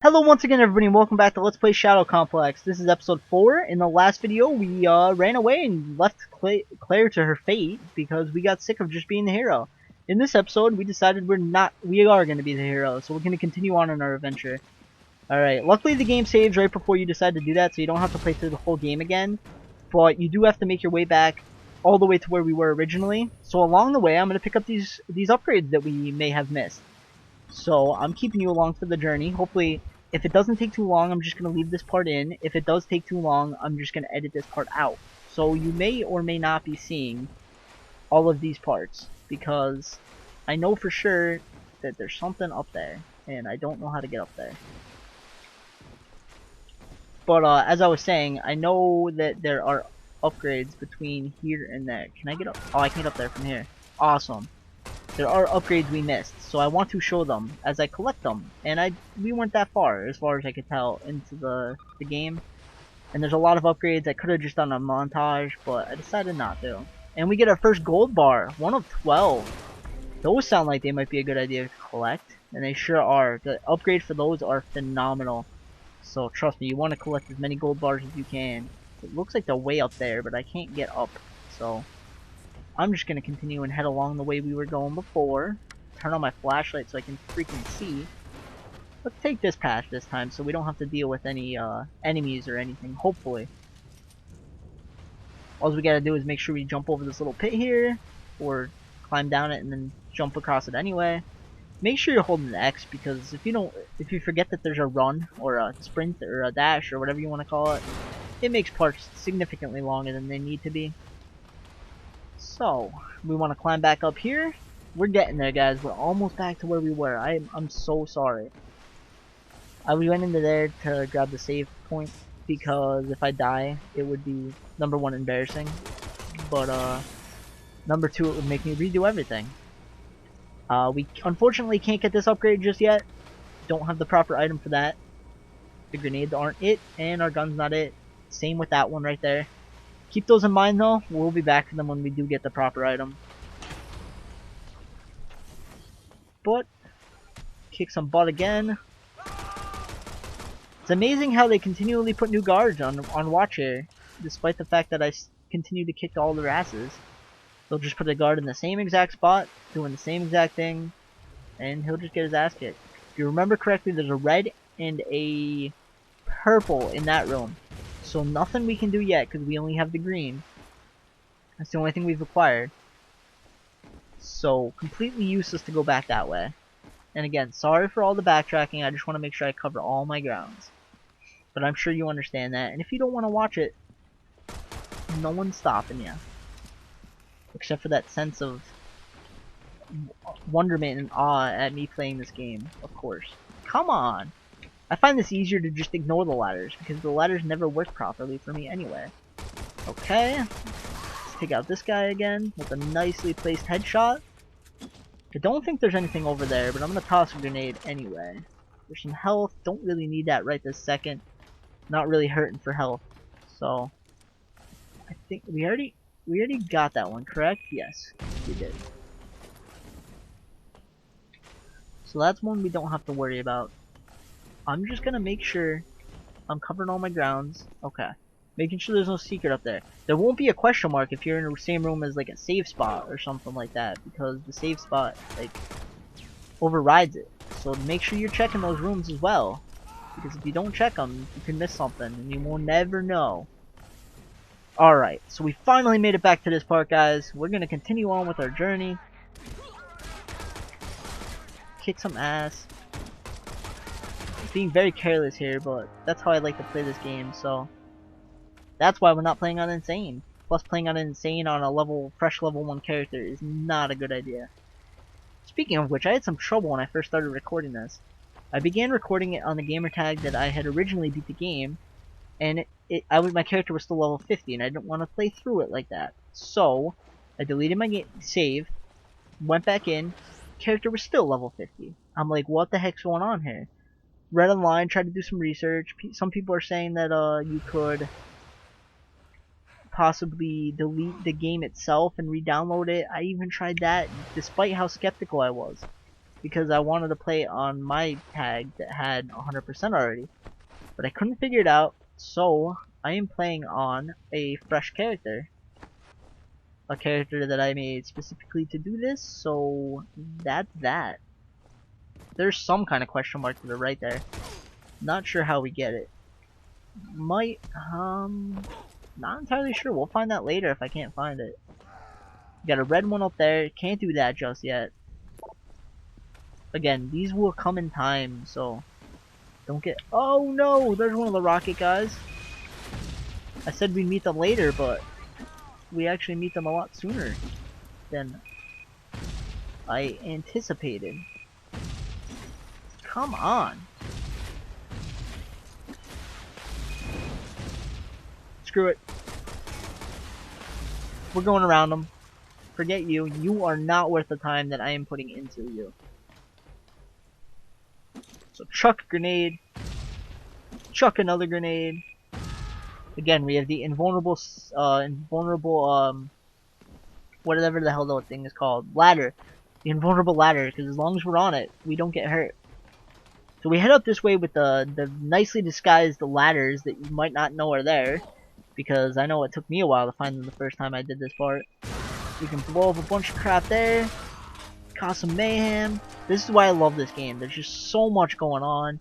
Hello once again everybody and welcome back to Let's Play Shadow Complex. This is episode 4. In the last video we ran away and left Claire to her fate because we got sick of just being the hero. In this episode we decided we are going to be the hero, so we're going to continue on in our adventure. Alright, luckily the game saves right before you decide to do that, so you don't have to play through the whole game again. But you do have to make your way back all the way to where we were originally. So along the way I'm going to pick up these upgrades that we may have missed. So I'm keeping you along for the journey. Hopefully, if it doesn't take too long, I'm just going to leave this part in. If it does take too long, I'm just going to edit this part out. So you may or may not be seeing all of these parts, because I know for sure that there's something up there, and I don't know how to get up there. But as I was saying, I know that there are upgrades between here and there. Can I get up? Oh, I can get up there from here. Awesome. There are upgrades we missed, so I want to show them as I collect them. And we weren't that far as I could tell, into the game. And there's a lot of upgrades. I could have just done a montage, but I decided not to. And we get our first gold bar, 1 of 12. Those sound like they might be a good idea to collect, and they sure are. The upgrade for those are phenomenal. So trust me, you want to collect as many gold bars as you can. It looks like they're way up there, but I can't get up, so I'm just going to continue and head along the way we were going before. Turn on my flashlight so I can freaking see. Let's take this path this time so we don't have to deal with any enemies or anything, hopefully. All we gotta do is make sure we jump over this little pit here, or climb down it and then jump across it anyway. Make sure you're holding the X, because if you forget that there's a run, or a sprint, or a dash, or whatever you want to call it, it makes parts significantly longer than they need to be. So, we want to climb back up here. We're getting there, guys. We're almost back to where we were. I'm so sorry. We went into there to grab the save point, because if I die, it would be, number one, embarrassing. But, number two, it would make me redo everything. We unfortunately can't get this upgrade just yet. Don't have the proper item for that. The grenades aren't it, and our gun's not it. Same with that one right there. Keep those in mind though, we'll be back to them when we do get the proper item. But, kick some butt again. It's amazing how they continually put new guards on watch here, despite the fact that I continue to kick all their asses. They'll just put a guard in the same exact spot, doing the same exact thing, and he'll just get his ass kicked. If you remember correctly, there's a red and a purple in that room. So nothing we can do yet, because we only have the green. That's the only thing we've acquired. So, completely useless to go back that way. And again, sorry for all the backtracking, I just want to make sure I cover all my grounds. But I'm sure you understand that, and if you don't want to watch it, no one's stopping you. Except for that sense of wonderment and awe at me playing this game, of course. Come on! I find this easier to just ignore the ladders, because the ladders never work properly for me anyway. Okay, let's take out this guy again with a nicely placed headshot. I don't think there's anything over there, but I'm going to toss a grenade anyway. There's some health, don't really need that right this second. Not really hurting for health. So, I think we already got that one, correct? Yes, we did. So that's one we don't have to worry about. I'm just gonna make sure I'm covering all my grounds. Okay. Making sure there's no secret up there. There won't be a question mark if you're in the same room as like a save spot or something like that, because the save spot like overrides it. So make sure you're checking those rooms as well, because if you don't check them, you can miss something and you will never know. Alright, so we finally made it back to this part, guys. We're gonna continue on with our journey. Kick some ass. Being very careless here, but that's how I like to play this game, so that's why we're not playing on Insane. Plus, playing on Insane on a fresh level 1 character is not a good idea. Speaking of which, I had some trouble when I first started recording this. I began recording it on the gamer tag that I had originally beat the game, and my character was still level 50, and I didn't want to play through it like that. So, I deleted my save, went back in, character was still level 50. I'm like, what the heck's going on here? Read online, tried to do some research. Some people are saying that you could possibly delete the game itself and re-download it. I even tried that, despite how skeptical I was. because I wanted to play on my tag that had 100% already. But I couldn't figure it out, so I am playing on a fresh character. A character that I made specifically to do this, so that's that. There's some kind of question mark to the right there. Not sure how we get it. Might, not entirely sure. We'll find that later if I can't find it. Got a red one up there. Can't do that just yet. Again, these will come in time, so don't get... Oh no! There's one of the rocket guys. I said we'd meet them later, but we actually meet them a lot sooner than I anticipated. Come on. Screw it. We're going around them. Forget you. You are not worth the time that I am putting into you. So chuck a grenade. Chuck another grenade. Again, we have the invulnerable, whatever the hell that thing is called, ladder. The invulnerable ladder, because as long as we're on it, we don't get hurt. So we head up this way with the nicely disguised ladders that you might not know are there, because I know it took me a while to find them the first time I did this part. We can blow up a bunch of crap there, cause some mayhem. This is why I love this game. There's just so much going on.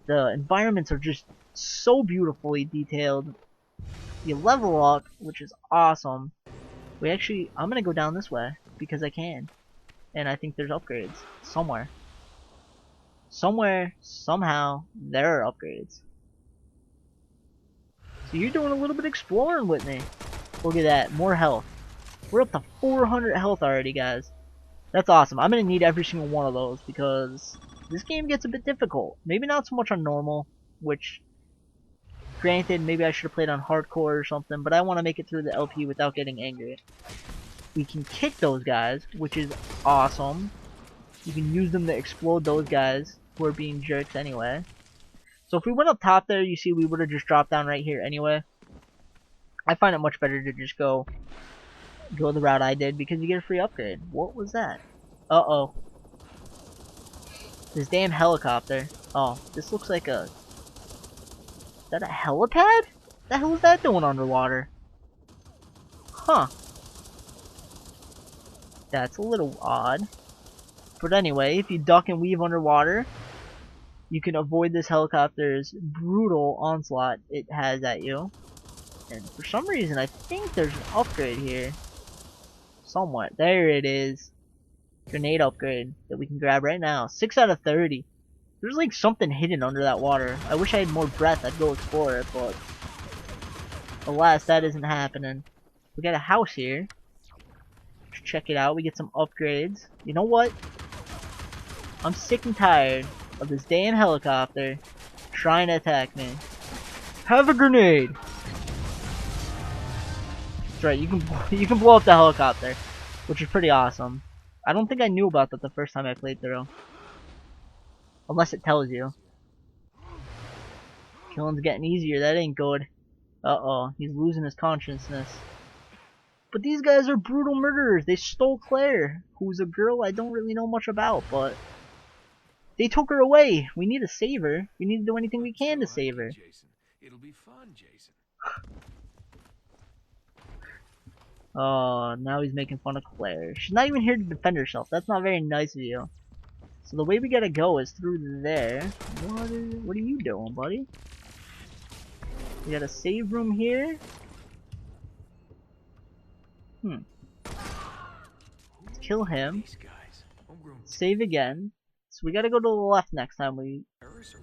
The environments are just so beautifully detailed. You level up, which is awesome. I'm gonna go down this way because I can, and I think there's upgrades somewhere. Somewhere, somehow, there are upgrades. So you're doing a little bit of exploring with me. Look at that, more health. We're up to 400 health already, guys. That's awesome. I'm gonna need every single one of those because this game gets a bit difficult. Maybe not so much on normal, which, granted, maybe I should have played on hardcore or something, but I want to make it through the LP without getting angry. We can kick those guys, which is awesome. You can use them to explode those guys who are being jerks anyway. So if we went up top there, you see we would have just dropped down right here anyway. I find it much better to just go the route I did because you get a free upgrade. What was that? Uh-oh. This damn helicopter. Oh, this looks like a... Is that a helipad? What the hell is that doing underwater? Huh. That's a little odd. But anyway, if you duck and weave underwater, you can avoid this helicopter's brutal onslaught it has at you. And for some reason, I think there's an upgrade here. Somewhere. There it is. Grenade upgrade that we can grab right now. 6 out of 30. There's like something hidden under that water. I wish I had more breath. I'd go explore it, but alas, that isn't happening. We got a house here. Let's check it out. We get some upgrades. You know what? I'm sick and tired of this damn helicopter trying to attack me. Have a grenade. That's right. You can blow up the helicopter, which is pretty awesome. I don't think I knew about that the first time I played through. Unless it tells you. Killing's getting easier. That ain't good. Uh-oh. He's losing his consciousness. But these guys are brutal murderers. They stole Claire, who's a girl I don't really know much about, but they took her away. We need to save her. We need to do anything we can to save her. It'll be fun, Jason. Oh, now he's making fun of Claire. She's not even here to defend herself. That's not very nice of you. So the way we gotta go is through there. What are you doing, buddy? We got a save room here. Let's kill him. Save again. So we gotta go to the left next time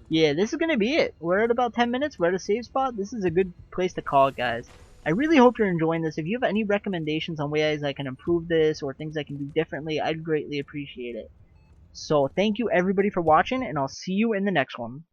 Yeah, this is gonna be it. We're at about 10 minutes. We're at a save spot. This is a good place to call it, guys. I really hope you're enjoying this. If you have any recommendations on ways I can improve this or things I can do differently, I'd greatly appreciate it. So thank you everybody for watching, and I'll see you in the next one.